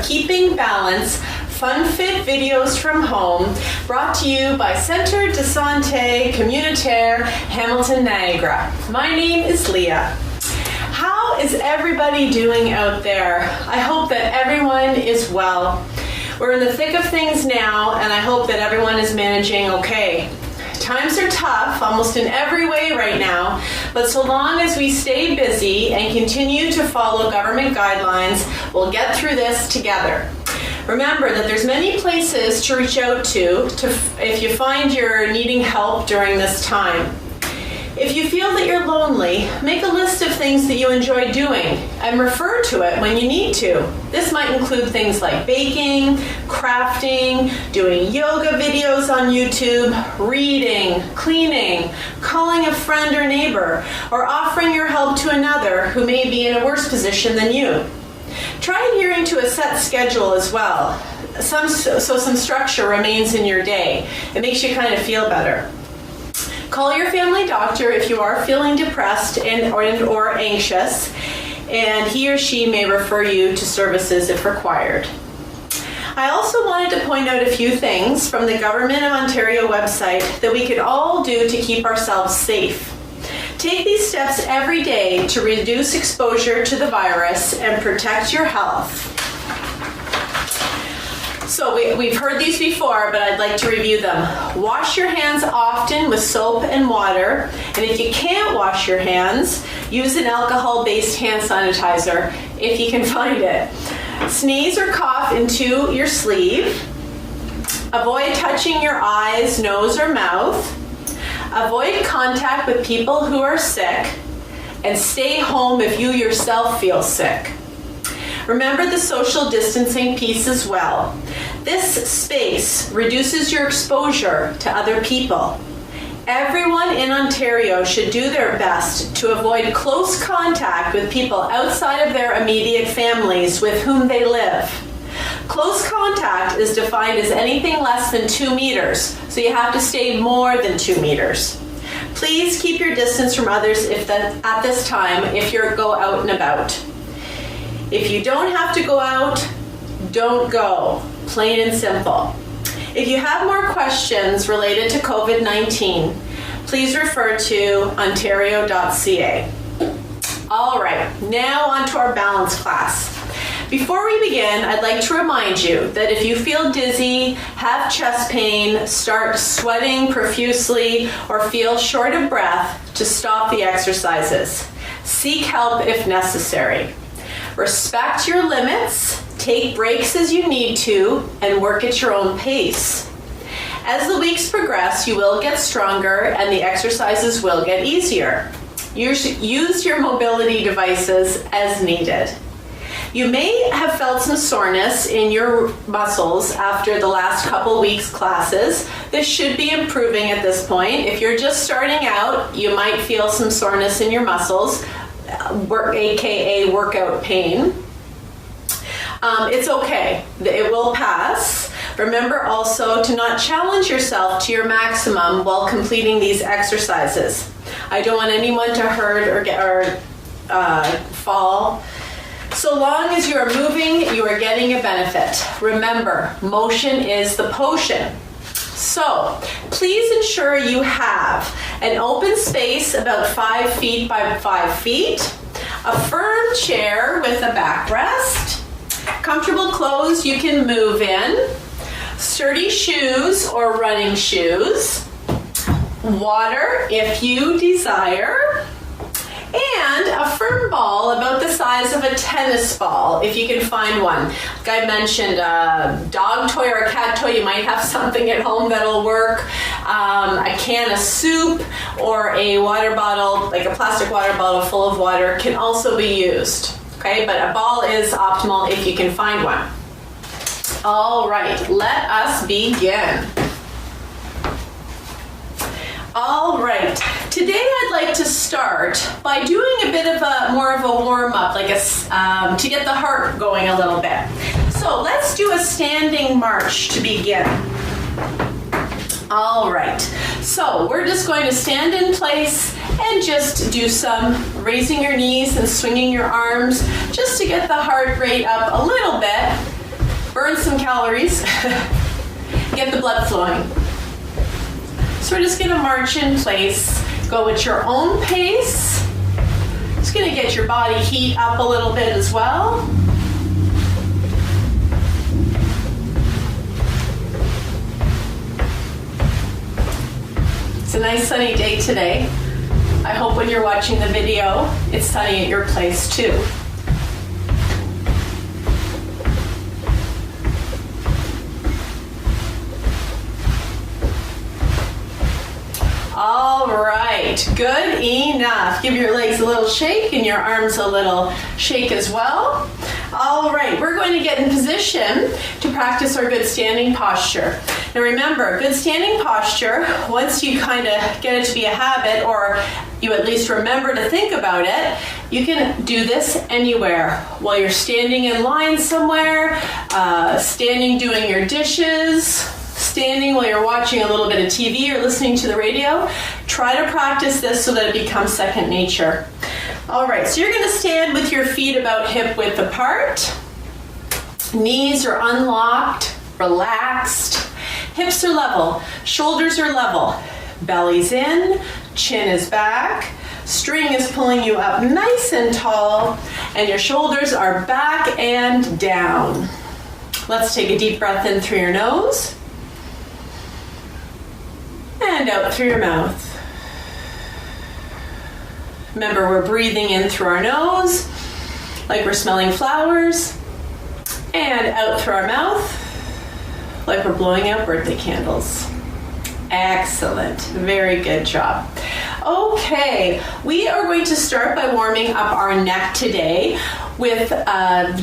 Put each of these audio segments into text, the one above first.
of Keeping Balance, Fun Fit Videos from Home, brought to you by Centre de Santé Communautaire, Hamilton, Niagara. My name is Leah. How is everybody doing out there? I hope that everyone is well. We're in the thick of things now, and I hope that everyone is managing okay. Times are tough almost in every way right now, but so long as we stay busy and continue to follow government guidelines, we'll get through this together. Remember that there's many places to reach out to if you find you're needing help during this time. If you feel that you're lonely, make a list of things that you enjoy doing and refer to it when you need to. This might include things like baking, crafting, doing yoga videos on YouTube, reading, cleaning, calling a friend or neighbor, or offering your help to another who may be in a worse position than you. Try adhering to a set schedule as well, so some structure remains in your day. It makes you kind of feel better. Call your family doctor if you are feeling depressed or anxious, and he or she may refer you to services if required. I also wanted to point out a few things from the Government of Ontario website that we could all do to keep ourselves safe. Take these steps every day to reduce exposure to the virus and protect your health. So we've heard these before, but I'd like to review them. Wash your hands often with soap and water, and if you can't wash your hands, use an alcohol-based hand sanitizer if you can find it. Sneeze or cough into your sleeve. Avoid touching your eyes, nose, or mouth. Avoid contact with people who are sick, and stay home if you yourself feel sick. Remember the social distancing piece as well. This space reduces your exposure to other people. Everyone in Ontario should do their best to avoid close contact with people outside of their immediate families with whom they live. Close contact is defined as anything less than 2 meters, so you have to stay more than 2 meters. Please keep your distance from others at this time if you go out and about. If you don't have to go out, don't go, plain and simple. If you have more questions related to COVID-19, please refer to ontario.ca. All right, now on to our balance class. Before we begin, I'd like to remind you that if you feel dizzy, have chest pain, start sweating profusely, or feel short of breath, to stop the exercises. Seek help if necessary. Respect your limits, take breaks as you need to, and work at your own pace. As the weeks progress, you will get stronger and the exercises will get easier. Use your mobility devices as needed. You may have felt some soreness in your muscles after the last couple weeks' classes. This should be improving at this point. If you're just starting out, you might feel some soreness in your muscles, aka workout pain. It's okay, it will pass. Remember also to not challenge yourself to your maximum while completing these exercises. I don't want anyone to hurt or fall. So long as you are moving, you are getting a benefit. Remember, motion is the potion. So, please ensure you have an open space about 5 feet by 5 feet, a firm chair with a backrest, comfortable clothes you can move in, sturdy shoes or running shoes, water if you desire, and a firm ball about the size of a tennis ball, if you can find one. Like I mentioned, a dog toy or a cat toy, you might have something at home that'll work. A can of soup or a water bottle, like a plastic water bottle full of water, can also be used. Okay, but a ball is optimal if you can find one. All right, let us begin. All right, today I'd like to start by doing a bit of more of a warm-up, like to get the heart going a little bit. So let's do a standing march to begin. All right, so we're just going to stand in place and just do some raising your knees and swinging your arms just to get the heart rate up a little bit. calories, get the blood flowing. So we're just gonna march in place, go at your own pace. Just gonna get your body heat up a little bit as well. It's a nice sunny day today. I hope when you're watching the video, it's sunny at your place too. All right, good enough. Give your legs a little shake and your arms a little shake as well. All right, we're going to get in position to practice our good standing posture. Now remember, good standing posture, once you kind of get it to be a habit, or you at least remember to think about it, you can do this anywhere. While you're standing in line somewhere, standing doing your dishes, standing while you're watching a little bit of TV or listening to the radio. Try to practice this so that it becomes second nature. All right, so you're going to stand with your feet about hip width apart. Knees are unlocked, relaxed. Hips are level, shoulders are level. Belly's in, chin is back. String is pulling you up nice and tall, and your shoulders are back and down. Let's take a deep breath in through your nose. And out through your mouth. Remember, we're breathing in through our nose, like we're smelling flowers, and out through our mouth, like we're blowing out birthday candles. Excellent. Very good job. Okay, we are going to start by warming up our neck today with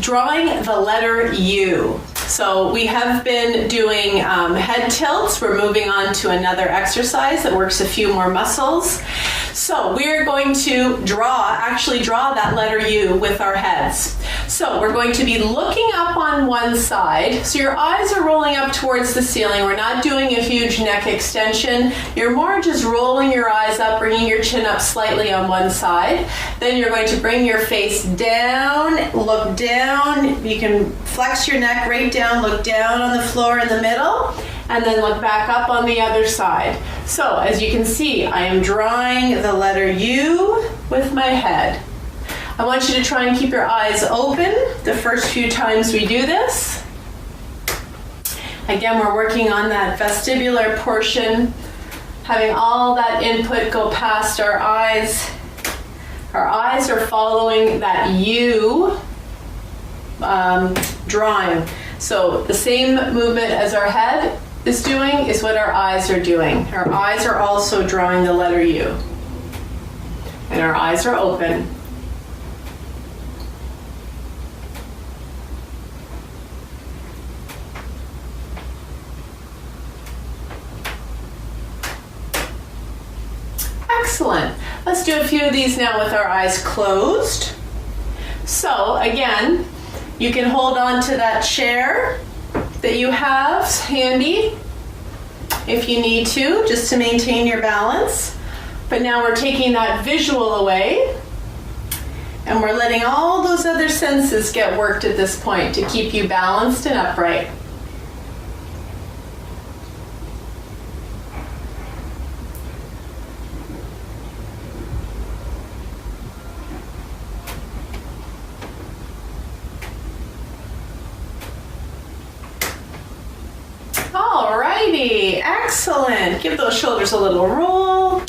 drawing the letter U. So we have been doing head tilts. We're moving on to another exercise that works a few more muscles. So we're going to actually draw that letter U with our heads. So we're going to be looking up on one side. So your eyes are rolling up towards the ceiling. We're not doing a huge neck extension. You're more just rolling your eyes up, bringing your chin up slightly on one side. Then you're going to bring your face down, look down. You can flex your neck right down, look down on the floor in the middle, and then look back up on the other side. So as you can see, I am drawing the letter U with my head. I want you to try and keep your eyes open the first few times we do this. Again, we're working on that vestibular portion, having all that input go past our eyes. Our eyes are following that U drawing. So the same movement as our head is doing is what our eyes are doing. Our eyes are also drawing the letter U. And our eyes are open. Excellent. Let's do a few of these now with our eyes closed. So again, you can hold on to that chair that you have handy if you need to, just to maintain your balance. But now we're taking that visual away and we're letting all those other senses get worked at this point to keep you balanced and upright. Alrighty, excellent. Give those shoulders a little roll.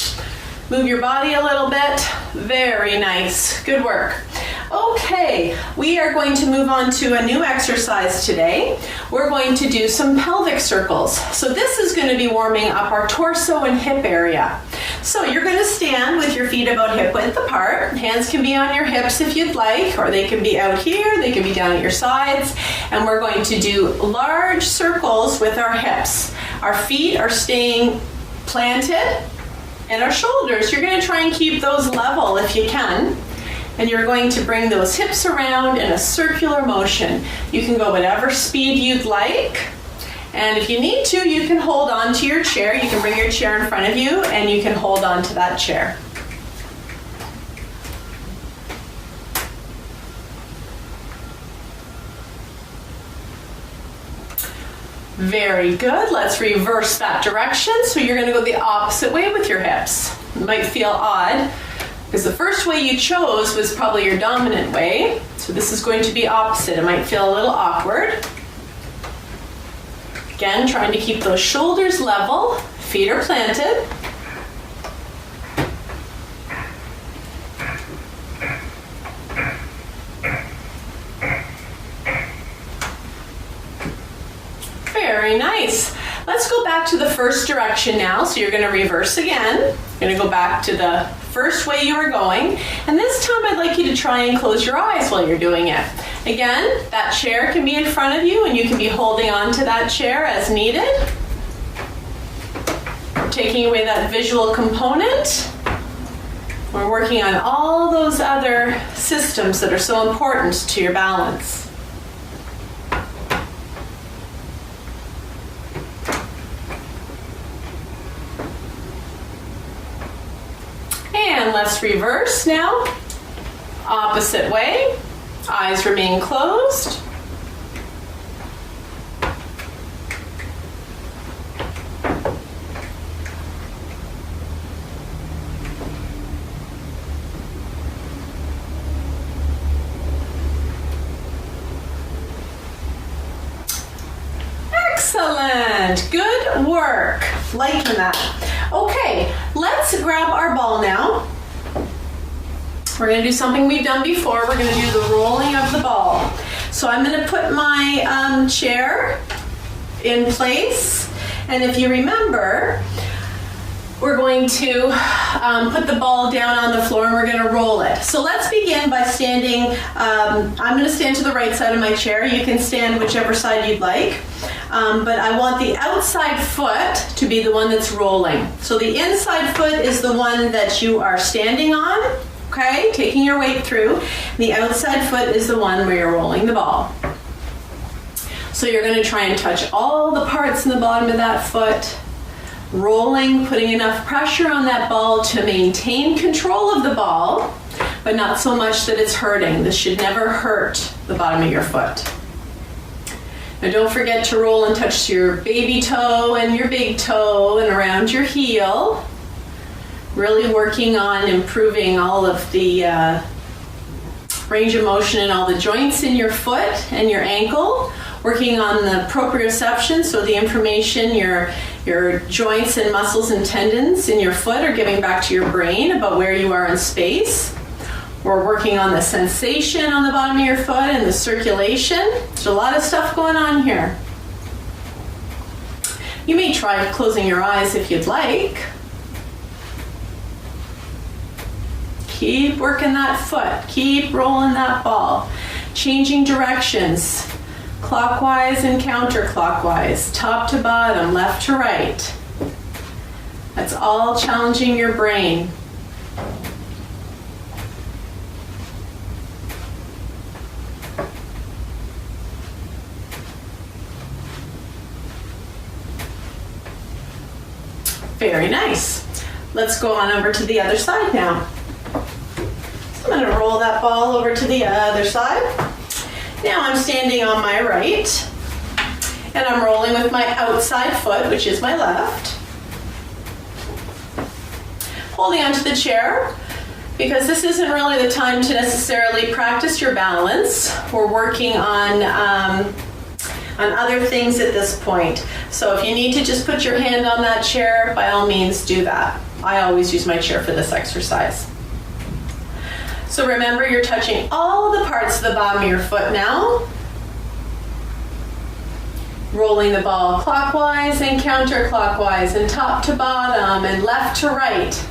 Move your body a little bit. Very nice. Good work. Okay, we are going to move on to a new exercise today. We're going to do some pelvic circles. So this is going to be warming up our torso and hip area. So you're going to stand with your feet about hip width apart. Hands can be on your hips if you'd like, or they can be out here, they can be down at your sides. And we're going to do large circles with our hips. Our feet are staying planted, and our shoulders, you're going to try and keep those level if you can. And you're going to bring those hips around in a circular motion. You can go whatever speed you'd like. And if you need to, you can hold on to your chair. You can bring your chair in front of you and you can hold on to that chair. Very good. Let's reverse that direction. So you're going to go the opposite way with your hips. It might feel odd because the first way you chose was probably your dominant way. So this is going to be opposite. It might feel a little awkward. Again, trying to keep those shoulders level, feet are planted. Very nice. Let's go back to the first direction now. So you're going to reverse again. You're going to go back to the first way you were going. And this time I'd like you to try and close your eyes while you're doing it. Again, that chair can be in front of you and you can be holding on to that chair as needed. Taking away that visual component. We're working on all those other systems that are so important to your balance. And let's reverse now. Opposite way. Eyes remain closed. Excellent. Good work. Liking that. Okay, let's grab our ball now. We're going to do something we've done before. We're going to do the rolling of the ball. So I'm going to put my chair in place. And if you remember, we're going to put the ball down on the floor and we're going to roll it. So let's begin by standing. I'm going to stand to the right side of my chair. You can stand whichever side you'd like. But I want the outside foot to be the one that's rolling. So the inside foot is the one that you are standing on. Okay, taking your weight through. The outside foot is the one where you're rolling the ball. So you're going to try and touch all the parts in the bottom of that foot, rolling, putting enough pressure on that ball to maintain control of the ball, but not so much that it's hurting. This should never hurt the bottom of your foot. Now don't forget to roll and touch your baby toe and your big toe and around your heel. Really working on improving all of the range of motion in all the joints in your foot and your ankle. Working on the proprioception, so the information your joints and muscles and tendons in your foot are giving back to your brain about where you are in space. We're working on the sensation on the bottom of your foot and the circulation. There's a lot of stuff going on here. You may try closing your eyes if you'd like. Keep working that foot. Keep rolling that ball. Changing directions. Clockwise and counterclockwise. Top to bottom, left to right. That's all challenging your brain. Very nice. Let's go on over to the other side now. I'm going to roll that ball over to the other side. Now I'm standing on my right, and I'm rolling with my outside foot, which is my left. Holding onto the chair, because this isn't really the time to necessarily practice your balance. We're working on other things at this point. So if you need to just put your hand on that chair, by all means do that. I always use my chair for this exercise. So remember, you're touching all the parts of the bottom of your foot now. Rolling the ball clockwise and counterclockwise and top to bottom and left to right.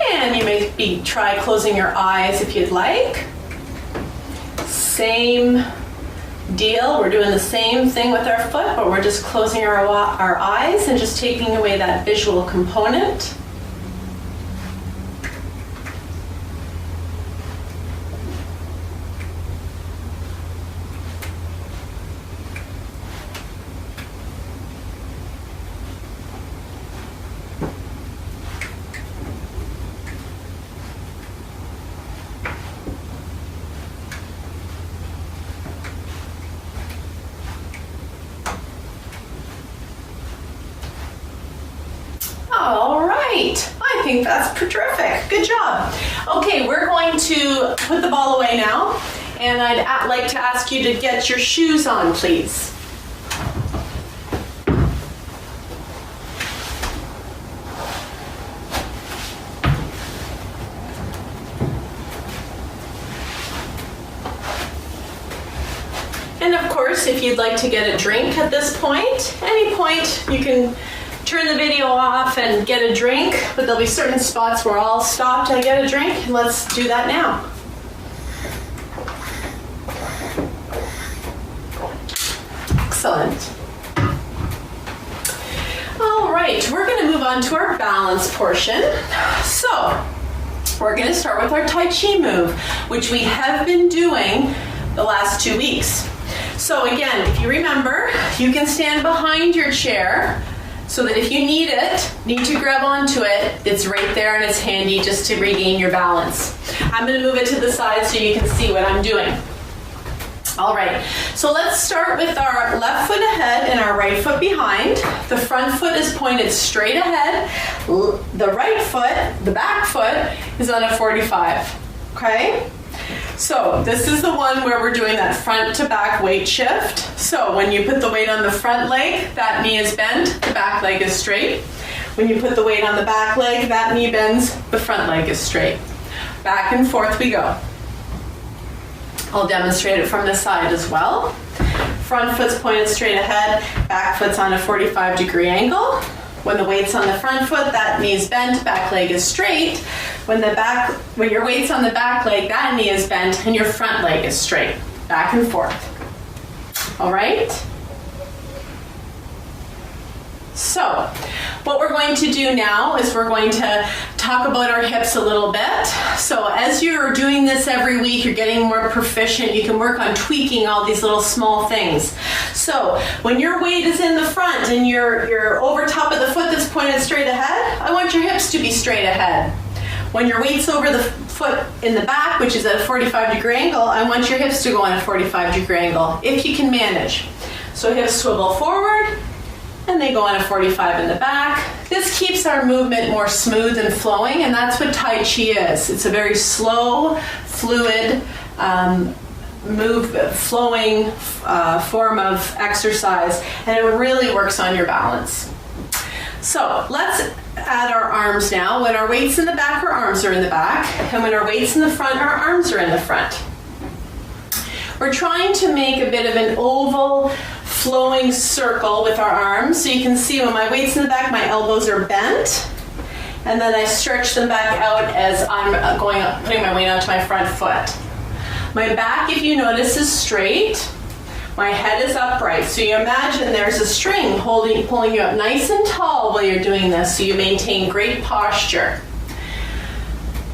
And you may try closing your eyes if you'd like. Same deal. We're doing the same thing with our foot, but we're just closing our eyes and just taking away that visual component. All right. I think that's terrific. Good job. Okay, we're going to put the ball away now, and I'd like to ask you to get your shoes on, please. And of course, if you'd like to get a drink at this point, any point, you can turn the video off and get a drink, but there'll be certain spots where I'll stop to get a drink, and let's do that now. Excellent. All right, we're going to move on to our balance portion. So, we're going to start with our Tai Chi move, which we have been doing the last 2 weeks. So again, if you remember, you can stand behind your chair so that if you need to grab onto it, it's right there and it's handy just to regain your balance. I'm going to move it to the side so you can see what I'm doing. All right, so let's start with our left foot ahead and our right foot behind. The front foot is pointed straight ahead. The right foot, the back foot, is on a 45, okay? So this is the one where we're doing that front to back weight shift. So when you put the weight on the front leg, that knee is bent, the back leg is straight. When you put the weight on the back leg, that knee bends, the front leg is straight. Back and forth we go. I'll demonstrate it from the side as well. Front foot's pointed straight ahead, back foot's on a 45-degree angle. When the weight's on the front foot, that knee's bent, back leg is straight. When your weight's on the back leg, that knee is bent and your front leg is straight. Back and forth. All right? So, what we're going to do now is we're going to talk about our hips a little bit. So as you're doing this every week, you're getting more proficient. You can work on tweaking all these little small things. So when your weight is in the front and you're over top of the foot that's pointed straight ahead, I want your hips to be straight ahead. When your weight's over the foot in the back, which is at a 45-degree angle, I want your hips to go on a 45-degree angle, if you can manage. So hips swivel forward, and they go on a 45 in the back. This keeps our movement more smooth and flowing, and that's what Tai Chi is. It's a very slow, fluid, flowing form of exercise, and it really works on your balance. So let's add our arms now. When our weight's in the back, our arms are in the back, and when our weight's in the front, our arms are in the front. We're trying to make a bit of an oval, flowing circle with our arms. So you can see when my weight's in the back, my elbows are bent. And then I stretch them back out as I'm putting my weight onto my front foot. My back, if you notice, is straight. My head is upright. So you imagine there's a string pulling you up nice and tall while you're doing this, so you maintain great posture.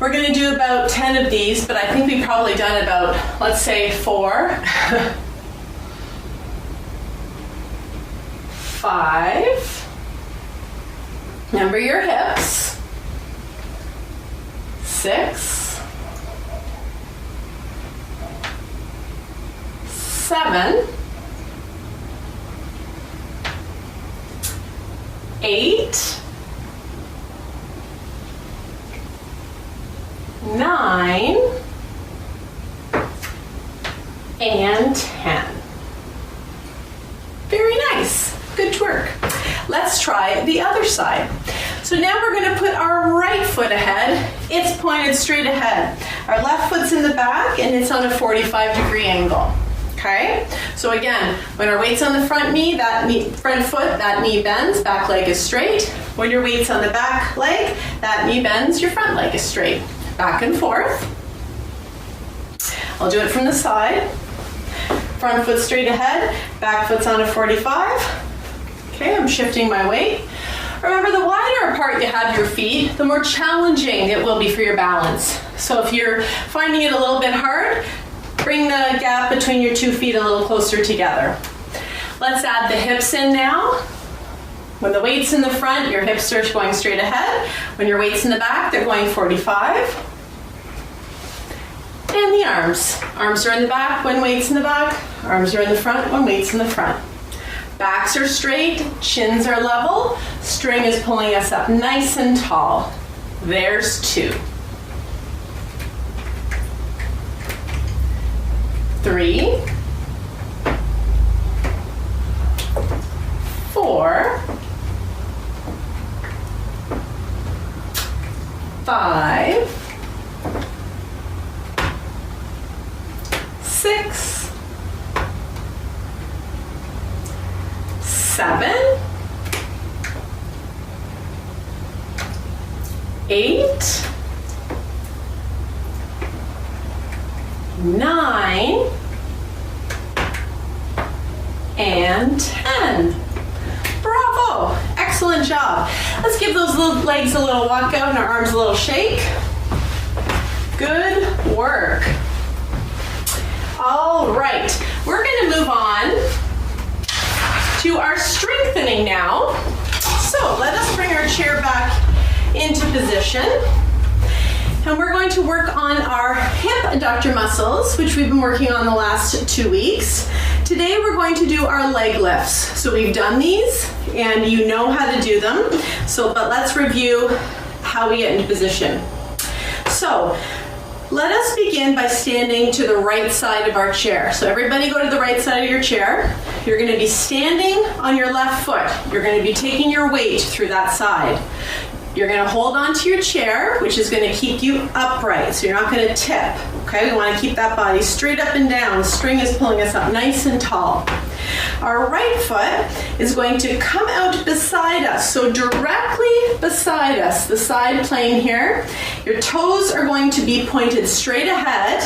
We're going to do about 10 of these, but I think we've probably done about, let's say, 4. 5. Remember your hips. 6. 7. 8. 9. And 10. Very nice. Good work. Let's try the other side. So now we're going to put our right foot ahead. It's pointed straight ahead. Our left foot's in the back and it's on a 45-degree angle. Okay? So again, when our weight's on the front knee, front foot, that knee bends, back leg is straight. When your weight's on the back leg, that knee bends, your front leg is straight. Back and forth. I'll do it from the side. Front foot straight ahead, back foot's on a 45. Okay, I'm shifting my weight. Remember, the wider apart you have your feet, the more challenging it will be for your balance. So if you're finding it a little bit hard, bring the gap between your 2 feet a little closer together. Let's add the hips in now. When the weight's in the front, your hips are going straight ahead. When your weight's in the back, they're going 45. And the arms. Arms are in the back when weight's in the back. Arms are in the front when weight's in the front. Backs are straight, chins are level, string is pulling us up nice and tall. There's 2. 3, 4, 5, 6, 7, 8, 9, and 10. Bravo! Excellent job. Let's give those little legs a little walk out and our arms a little shake. Good work. All right, we're going to move on to our strengthening now. So let us bring our chair back into position. And we're going to work on our hip adductor muscles, which we've been working on the last 2 weeks. Today we're going to do our leg lifts. So we've done these and you know how to do them. But let's review how we get into position. So let us begin by standing to the right side of our chair. So everybody go to the right side of your chair. You're going to be standing on your left foot. You're going to be taking your weight through that side. You're going to hold on to your chair, which is going to keep you upright, so you're not going to tip. Okay, we want to keep that body straight up and down. The string is pulling us up nice and tall. Our right foot is going to come out beside us, so directly beside us, the side plane here. Your toes are going to be pointed straight ahead,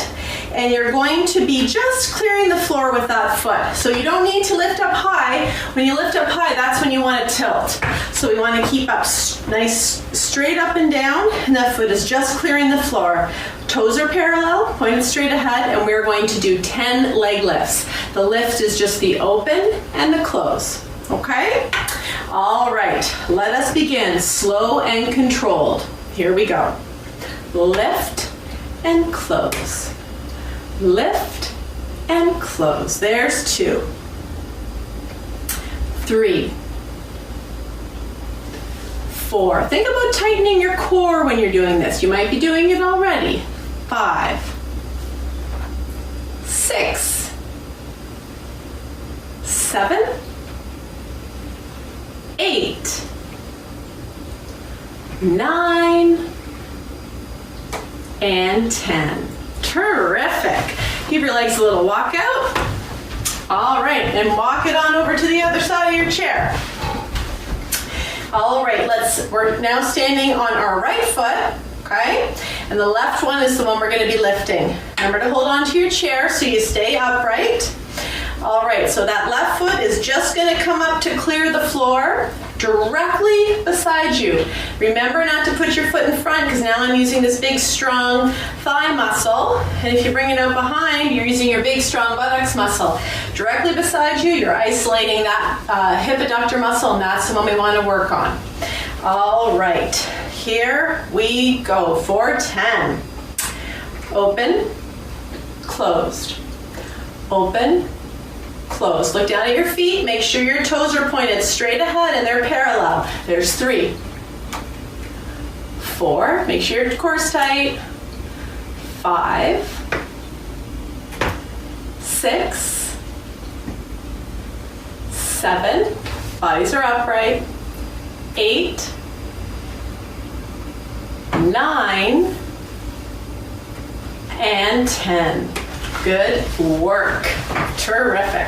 and you're going to be just clearing the floor with that foot. So you don't need to lift up high. When you lift up high, that's when you want to tilt. So we want to keep up nice, straight up and down, and that foot is just clearing the floor. Toes are parallel, pointed straight ahead, and we're going to do 10 leg lifts. The lift is just the open and the close, okay? All right, let us begin, slow and controlled. Here we go. Lift and close. Lift and close. There's 2. 3. 4. Think about tightening your core when you're doing this. You might be doing it already. 5. 6. 7. 8. 9. And 10. Terrific. Give your legs a little walk out. All right, and walk it on over to the other side of your chair. All right, we're now standing on our right foot, okay? And the left one is the one we're going to be lifting. Remember to hold on to your chair so you stay upright. All right, so that left foot is just going to come up to clear the floor directly beside you. Remember not to put your foot in front because now I'm using this big strong thigh muscle, and if you bring it out behind, you're using your big strong buttocks muscle. Directly beside you, you're isolating that hip adductor muscle, and that's the one we want to work on. All right, here we go for 10. Open, closed, open, close. Look down at your feet. Make sure your toes are pointed straight ahead and they're parallel. There's 3. 4. Make sure your core's tight. 5. 6. 7. Bodies are upright. 8. 9. And 10. Good work. Terrific.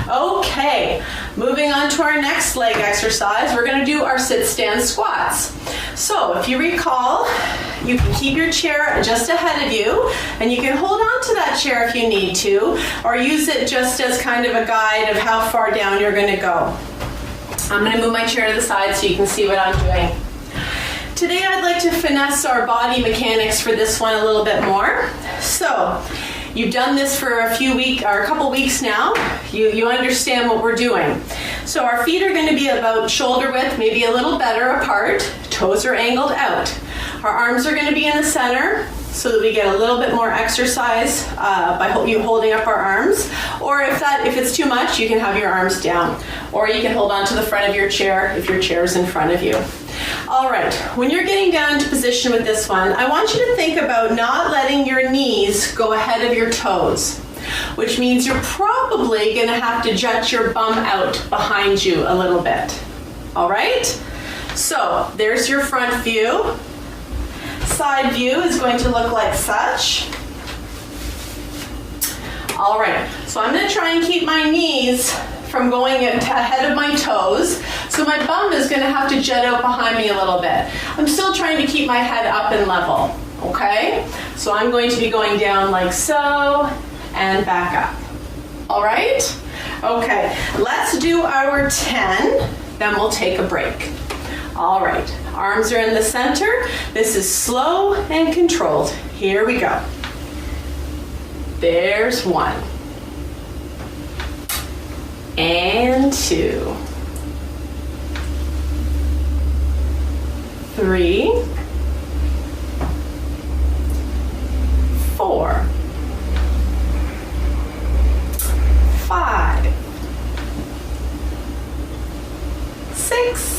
Okay, moving on to our next leg exercise. We're going to do our sit-stand squats. So if you recall, you can keep your chair just ahead of you, and you can hold on to that chair if you need to, or use it just as kind of a guide of how far down you're going to go. I'm going to move my chair to the side so you can see what I'm doing. Today I'd like to finesse our body mechanics for this one a little bit more. So you've done this for a couple weeks now. You understand what we're doing. So our feet are going to be about shoulder width, maybe a little better apart. Toes are angled out. Our arms are going to be in the center. so that we get a little bit more exercise by you holding up our arms. Or if it's too much, you can have your arms down. Or you can hold on to the front of your chair if your chair is in front of you. All right, when you're getting down into position with this one, I want you to think about not letting your knees go ahead of your toes, which means you're probably going to have to jut your bum out behind you a little bit. All right? So there's your front view. Side view is going to look like such. All right, so I'm going to try and keep my knees from going ahead of my toes. So my bum is going to have to jut out behind me a little bit. I'm still trying to keep my head up and level, okay? So I'm going to be going down like so and back up. All right? Okay, let's do our 10, then we'll take a break. All right, arms are in the center. This is slow and controlled. Here we go. There's 1. And 2. 3. 4. 5. 6.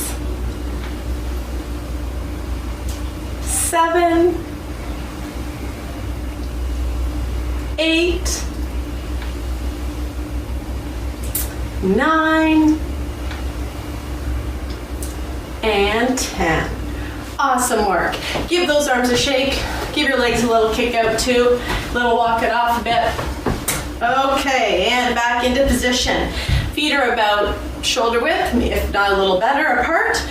7, 8, 9, and 10. Awesome work. Give those arms a shake. Give your legs a little kick out too. A little walk it off a bit. Okay, and back into position. Feet are about shoulder width, if not a little better apart.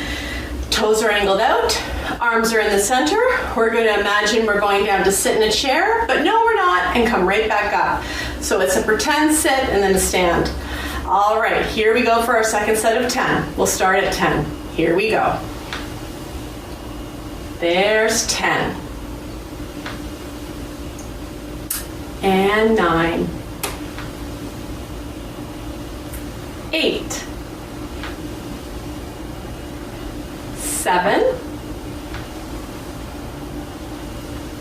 Toes are angled out. Arms are in the center. We're going to imagine we're going down to sit in a chair, but no, we're not, and come right back up. So it's a pretend sit and then a stand. All right, here we go for our second set of 10. We'll start at 10. Here we go. There's 10. And 9. 8. 7.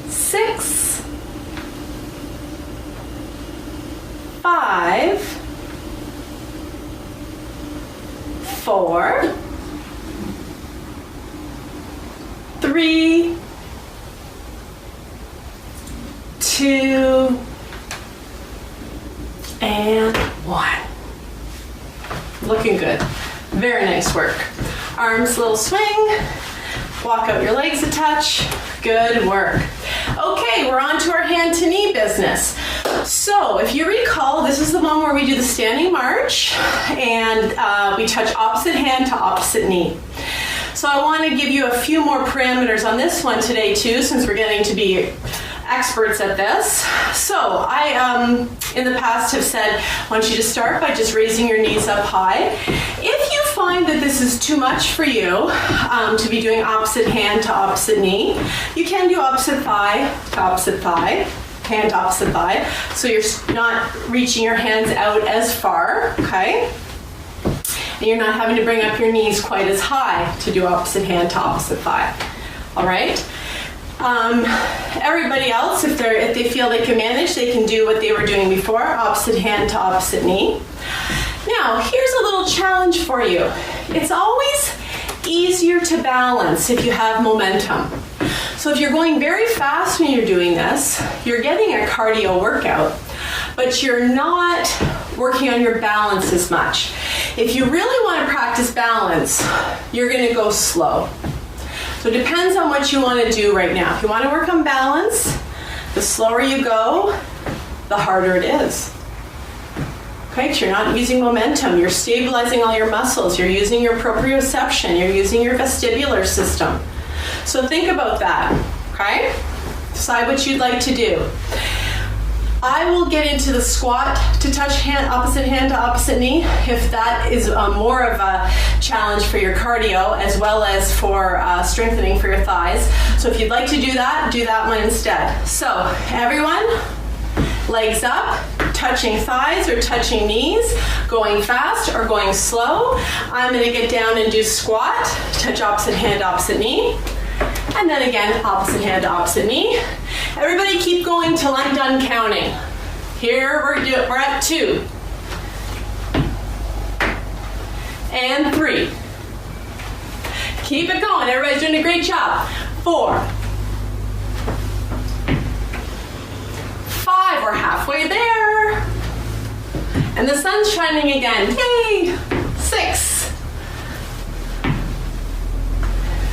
6. 5. 4. 3. 2. And 1. Looking good. Very nice work. Arms, little swing. Walk out your legs a touch. Good work. Okay, we're on to our hand to knee business. So if you recall, this is the one where we do the standing march and we touch opposite hand to opposite knee. So I want to give you a few more parameters on this one today too, since we're getting to be experts at this. So I, in the past, have said, I want you to start by just raising your knees up high. If you find that this is too much for you to be doing opposite hand to opposite knee, you can do opposite thigh to opposite thigh, hand to opposite thigh, so you're not reaching your hands out as far, okay? And you're not having to bring up your knees quite as high to do opposite hand to opposite thigh, all right? Everybody else, if they feel they can manage, they can do what they were doing before, opposite hand to opposite knee. Now, here's a little challenge for you. It's always easier to balance if you have momentum. So if you're going very fast when you're doing this, you're getting a cardio workout, but you're not working on your balance as much. If you really want to practice balance, you're going to go slow. So it depends on what you want to do right now. If you want to work on balance, the slower you go, the harder it is. Okay, so you're not using momentum. You're stabilizing all your muscles. You're using your proprioception. You're using your vestibular system. So think about that, okay? Decide what you'd like to do. I will get into the squat to touch opposite hand to opposite knee if that is more of a challenge for your cardio as well as for strengthening for your thighs. So if you'd like to do that one instead. So everyone, legs up, touching thighs or touching knees, going fast or going slow. I'm going to get down and do squat, touch opposite hand, opposite knee. And then again, opposite hand to opposite knee. Everybody keep going till I'm done counting. Here we're at 2. And 3. Keep it going. Everybody's doing a great job. 4. 5. We're halfway there. And the sun's shining again. Yay! 6.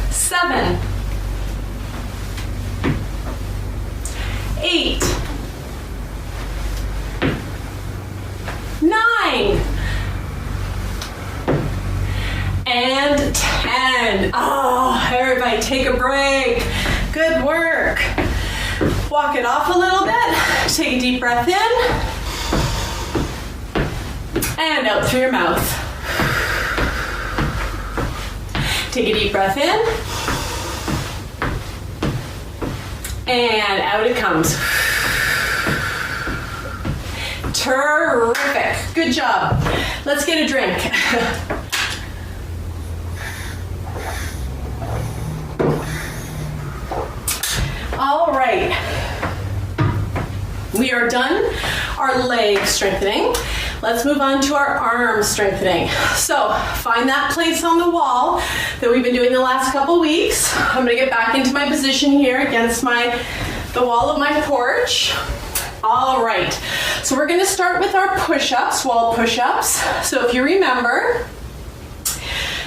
7. 8. 9. And 10. Oh, everybody take a break. Good work. Walk it off a little bit. Take a deep breath in. And out through your mouth. Take a deep breath in. And out it comes. Terrific. Good job. Let's get a drink. All right. We are done our leg strengthening. Let's move on to our arm strengthening. So find that place on the wall that we've been doing the last couple weeks. I'm gonna get back into my position here against the wall of my porch. All right, so we're gonna start with our push-ups, wall push-ups. So if you remember,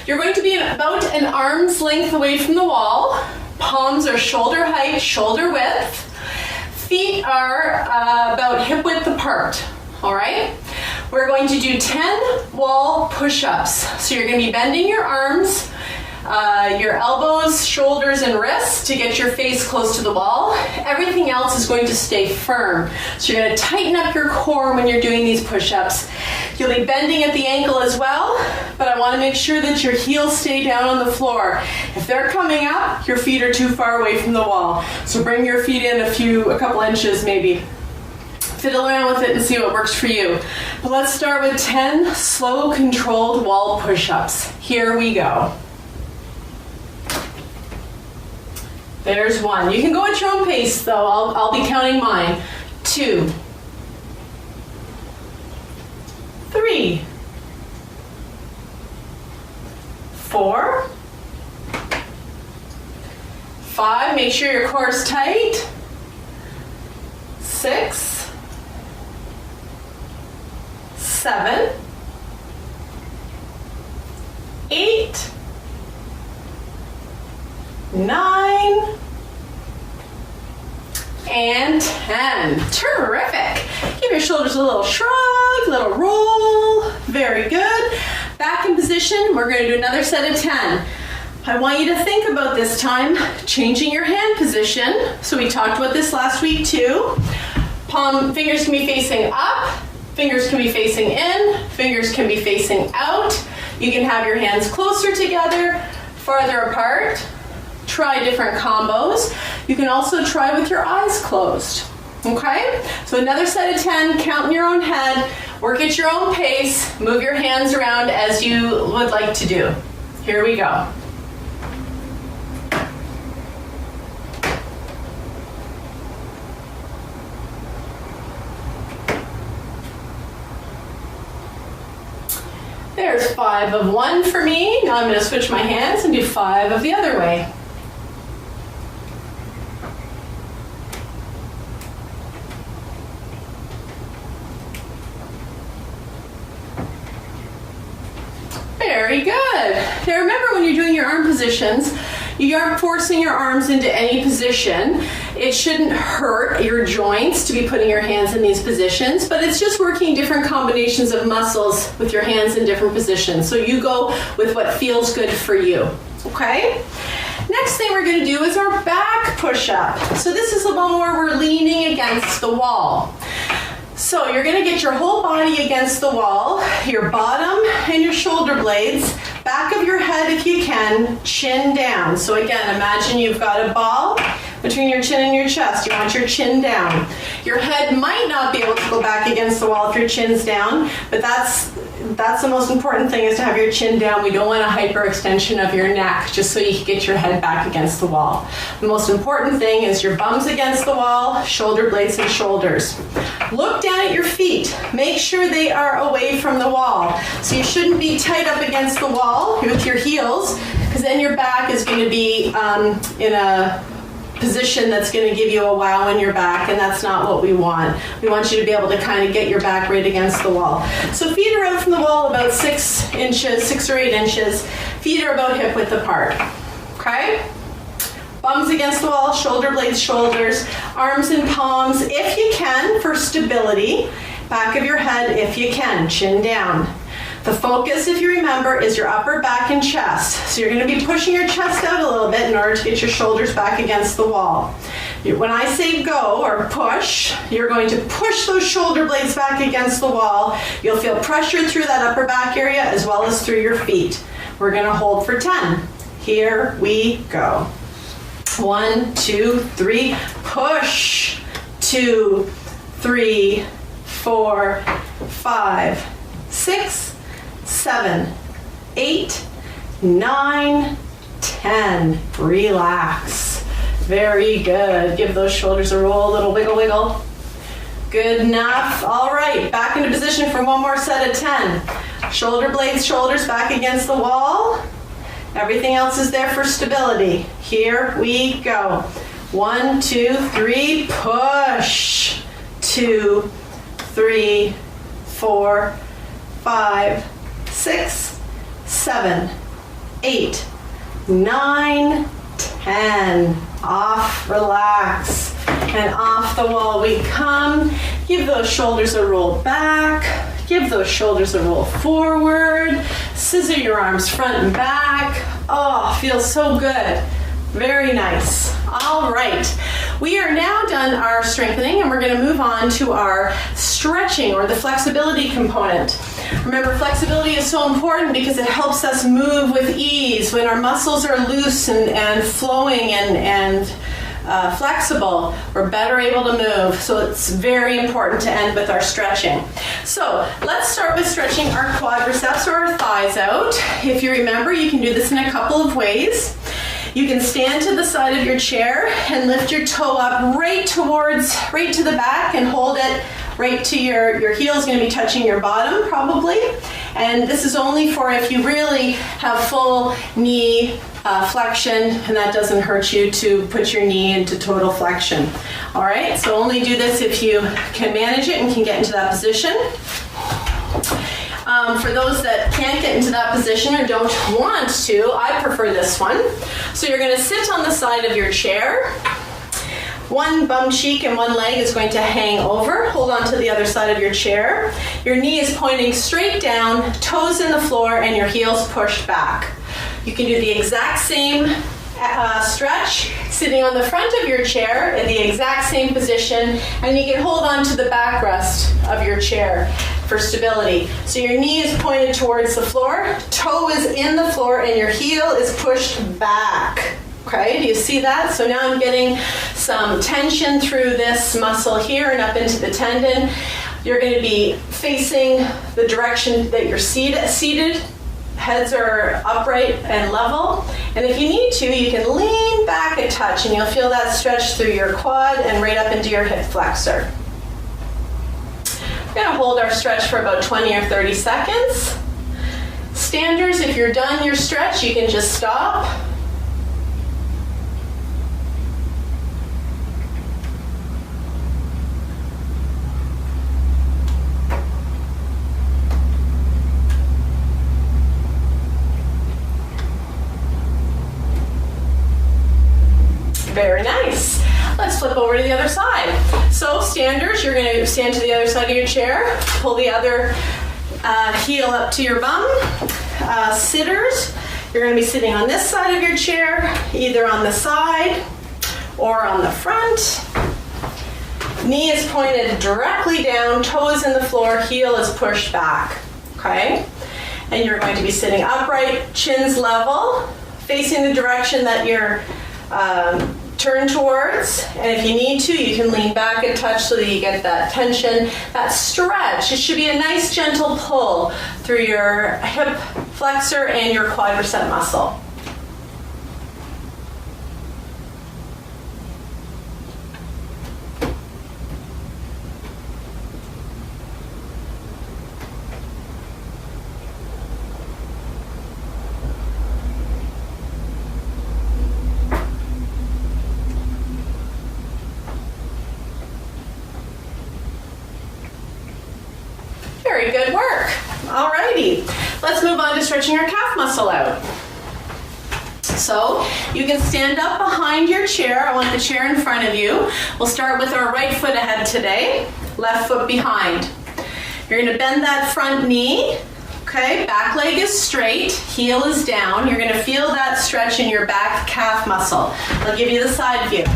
you're going to be about an arm's length away from the wall. Palms are shoulder height, shoulder width. Feet are about hip width apart, all right? We're going to do 10 wall push-ups. So you're gonna be bending your arms, your elbows, shoulders, and wrists to get your face close to the wall. Everything else is going to stay firm. So you're gonna tighten up your core when you're doing these push-ups. You'll be bending at the ankle as well, but I wanna make sure that your heels stay down on the floor. If they're coming up, your feet are too far away from the wall. So bring your feet in a couple inches maybe. Fiddle around with it and see what works for you. But let's start with 10 slow, controlled wall push-ups. Here we go. There's 1. You can go at your own pace though. I'll be counting mine. 2. 3. 4. 5. Make sure your core is tight. 6. 7. 8. 9. And 10. Terrific. Give your shoulders a little shrug, little roll. Very good. Back in position. We're going to do another set of 10. I want you to think about this time changing your hand position. So we talked about this last week too. Fingers can be facing up. Fingers can be facing in. Fingers can be facing out. You can have your hands closer together, farther apart. Try different combos. You can also try with your eyes closed. Okay? So another set of 10, count in your own head, work at your own pace, move your hands around as you would like to do. Here we go. There's 5 of one for me. Now I'm going to switch my hands and do 5 of the other way. Very good. Now remember, when you're doing your arm positions, you aren't forcing your arms into any position. It shouldn't hurt your joints to be putting your hands in these positions, but it's just working different combinations of muscles with your hands in different positions. So you go with what feels good for you, okay? Next thing we're gonna do is our back push-up. So this is the one where we're leaning against the wall. So you're gonna get your whole body against the wall, your bottom and your shoulder blades, back of your head if you can, chin down. So again, imagine you've got a ball between your chin and your chest. You want your chin down. Your head might not be able to go back against the wall if your chin's down, but that's the most important thing, is to have your chin down. We don't want a hyperextension of your neck, just so you can get your head back against the wall. The most important thing is your bums against the wall, shoulder blades and shoulders. Look down at your feet. Make sure they are away from the wall. So you shouldn't be tight up against the wall with your heels, because then your back is going to be in a position that's going to give you a wow in your back, and that's not what we want. We want you to be able to kind of get your back right against the wall. So feet are out from the wall about 6 inches, 6 or 8 inches. Feet are about hip width apart. Okay? Bums against the wall, shoulder blades, shoulders, arms and palms, if you can, for stability. Back of your head, if you can, chin down. The focus, if you remember, is your upper back and chest. So you're going to be pushing your chest out a little bit in order to get your shoulders back against the wall. When I say go or push, you're going to push those shoulder blades back against the wall. You'll feel pressure through that upper back area as well as through your feet. We're going to hold for 10. Here we go. 1, 2, 3, push. 2, 3, 4, 5, 6, 7, 8, 9, 10. Relax. Very good. Give those shoulders a roll, a little wiggle, wiggle. Good enough. All right, back into position for one more set of 10. Shoulder blades, shoulders back against the wall. Everything else is there for stability. Here we go. 1, 2, 3, push. 2, 3, 4, 5, 6, 7, 8, 9, 10. Off, relax, and off the wall we come. Give those shoulders a roll back. Give those shoulders a roll forward. Scissor your arms front and back. Oh, feels so good. Very nice. All right. We are now done our strengthening, and we're going to move on to our stretching, or the flexibility component. Remember, flexibility is so important because it helps us move with ease. When our muscles are loose and flowing and flexible, we're better able to move. So it's very important to end with our stretching. So let's start with stretching our quadriceps, or our thighs out. If you remember, you can do this in a couple of ways. You can stand to the side of your chair and lift your toe up right to the back, and hold it right to your heel is going to be touching your bottom probably. And this is only for if you really have full knee flexion, and that doesn't hurt you to put your knee into total flexion. All right, so only do this if you can manage it and can get into that position. For those that can't get into that position or don't want to, I prefer this one. So you're going to sit on the side of your chair. One bum cheek and one leg is going to hang over. Hold on to the other side of your chair. Your knee is pointing straight down, toes in the floor, and your heels pushed back. You can do the exact same stretch sitting on the front of your chair in the exact same position, and you can hold on to the backrest of your chair for stability. So your knee is pointed towards the floor, toe is in the floor, and your heel is pushed back. Okay, do you see that? So now I'm getting some tension through this muscle here and up into the tendon. You're going to be facing the direction that you're seated. Heads are upright and level. And if you need to, you can lean back a touch, and you'll feel that stretch through your quad and right up into your hip flexor. We're going to hold our stretch for about 20 or 30 seconds. Standers, if you're done your stretch, you can just stop. Very nice. Let's flip over to the other side. So standers, you're going to stand to the other side of your chair, pull the other heel up to your bum. Sitters, you're going to be sitting on this side of your chair, either on the side or on the front. Knee is pointed directly down, toes in the floor, heel is pushed back. Okay? And you're going to be sitting upright, chins level, facing the direction that your turn towards, and if you need to, you can lean back a touch so that you get that tension, that stretch. It should be a nice gentle pull through your hip flexor and your quadricep muscle. Very good work. Alrighty, let's move on to stretching your calf muscle out. So you can stand up behind your chair. I want the chair in front of you. We'll start with our right foot ahead today, left foot behind. You're going to bend that front knee. Okay, back leg is straight, heel is down. You're going to feel that stretch in your back calf muscle. I'll give you the side view.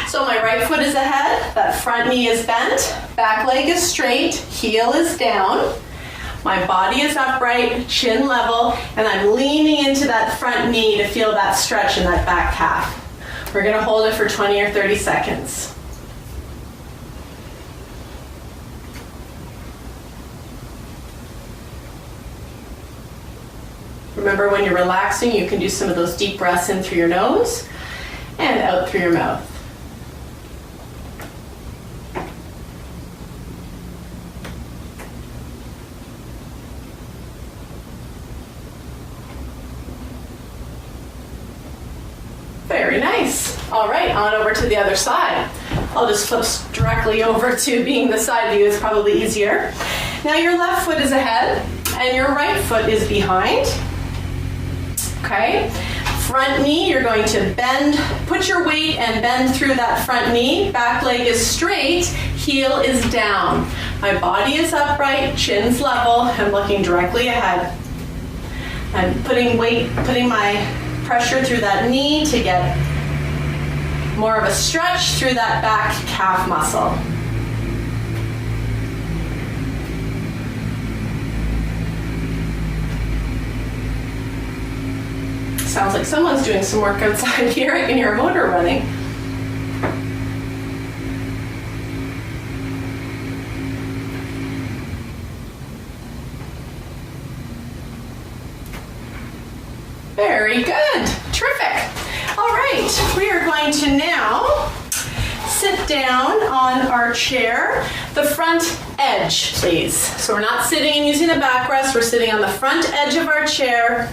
So my right foot is ahead, that front knee is bent, back leg is straight, heel is down. My body is upright, chin level, and I'm leaning into that front knee to feel that stretch in that back calf. We're going to hold it for 20 or 30 seconds. Remember, when you're relaxing, you can do some of those deep breaths in through your nose and out through your mouth. Very nice. All right, on over to the other side. I'll just flip directly over to being the side view. It's probably easier. Now your left foot is ahead and your right foot is behind. Okay, front knee, you're going to bend, put your weight and bend through that front knee. Back leg is straight, heel is down. My body is upright, chin's level, I'm looking directly ahead. I'm putting my pressure through that knee to get more of a stretch through that back calf muscle. Sounds like someone's doing some work outside here. I can hear a motor running. Very good. Terrific. All right, we are going to now sit down on our chair. The front edge, please. So we're not sitting and using the backrest. We're sitting on the front edge of our chair,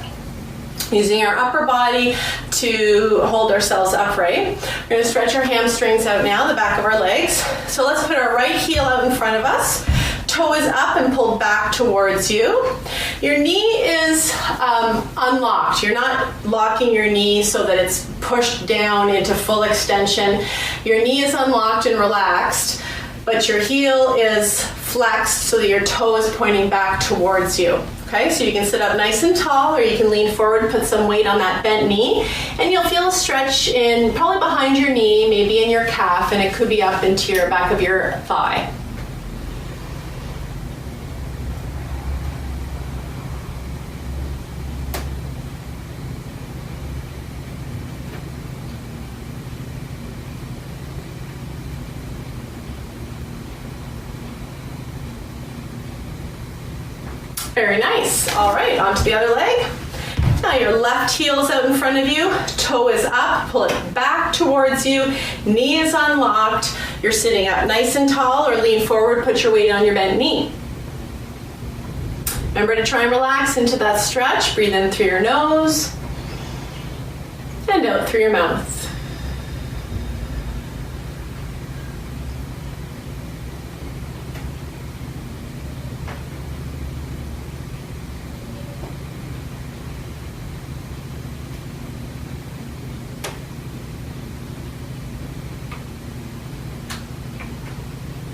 using our upper body to hold ourselves upright. We're going to stretch our hamstrings out now, the back of our legs. So let's put our right heel out in front of us. Toe is up and pulled back towards you. Your knee is unlocked. You're not locking your knee so that it's pushed down into full extension. Your knee is unlocked and relaxed, but your heel is flexed so that your toe is pointing back towards you. Okay, so you can sit up nice and tall, or you can lean forward, put some weight on that bent knee, and you'll feel a stretch in probably behind your knee, maybe in your calf, and it could be up into your back of your thigh. Very nice. All right, onto the other leg. Now your left heel is out in front of you, toe is up, pull it back towards you, knee is unlocked. You're sitting up nice and tall, or lean forward, put your weight on your bent knee. Remember to try and relax into that stretch. Breathe in through your nose and out through your mouth.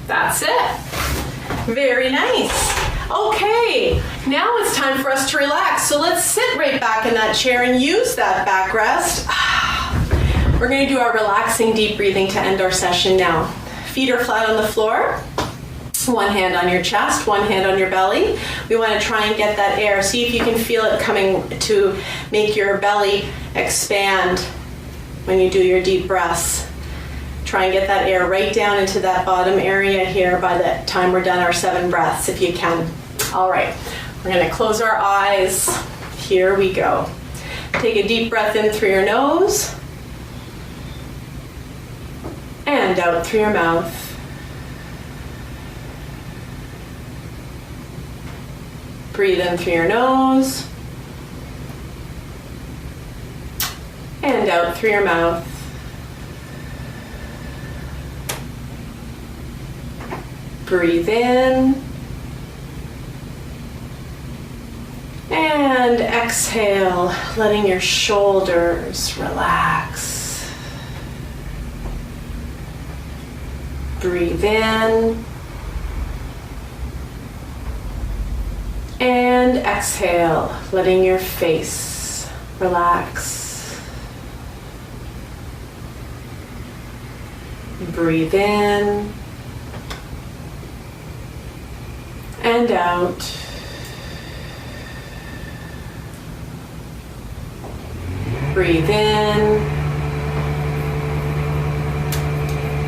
That's it. Very nice. Okay, now it's time for us to relax. So let's sit right back in that chair and use that backrest. We're going to do our relaxing deep breathing to end our session now. Feet are flat on the floor. One hand on your chest, one hand on your belly. We want to try and get that air. See if you can feel it coming to make your belly expand when you do your deep breaths. Try and get that air right down into that bottom area here by the time we're done our 7 breaths, if you can. All right, we're gonna close our eyes. Here we go. Take a deep breath in through your nose and out through your mouth. Breathe in through your nose and out through your mouth. Breathe in and exhale, letting your shoulders relax. Breathe in and exhale, letting your face relax. Breathe in and out. Breathe in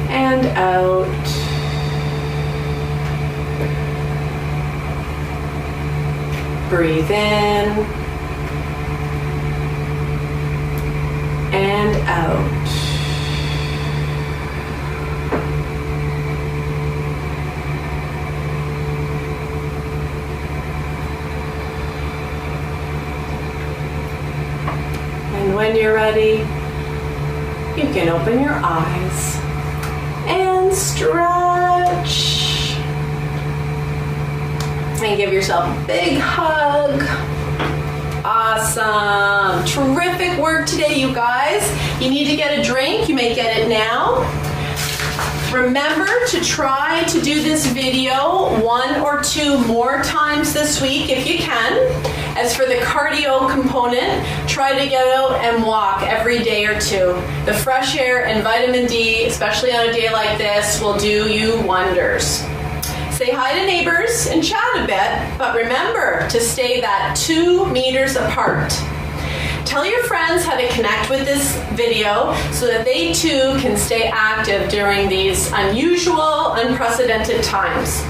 and out. Breathe in and out. And when you're ready, you can open your eyes and stretch. And give yourself a big hug. Awesome. Terrific work today, you guys. You need to get a drink. You may get it now. Remember to try to do this video 1 or 2 more times this week if you can. As for the cardio component, try to get out and walk every day or 2. The fresh air and vitamin D, especially on a day like this, will do you wonders. Say hi to neighbors and chat a bit, but remember to stay that 2 meters apart. Tell your friends how to connect with this video so that they too can stay active during these unusual, unprecedented times.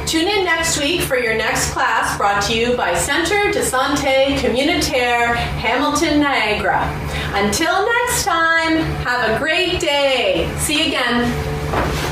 Tune in next week for your next class brought to you by Centre de Santé Communautaire Hamilton, Niagara. Until next time, have a great day. See you again.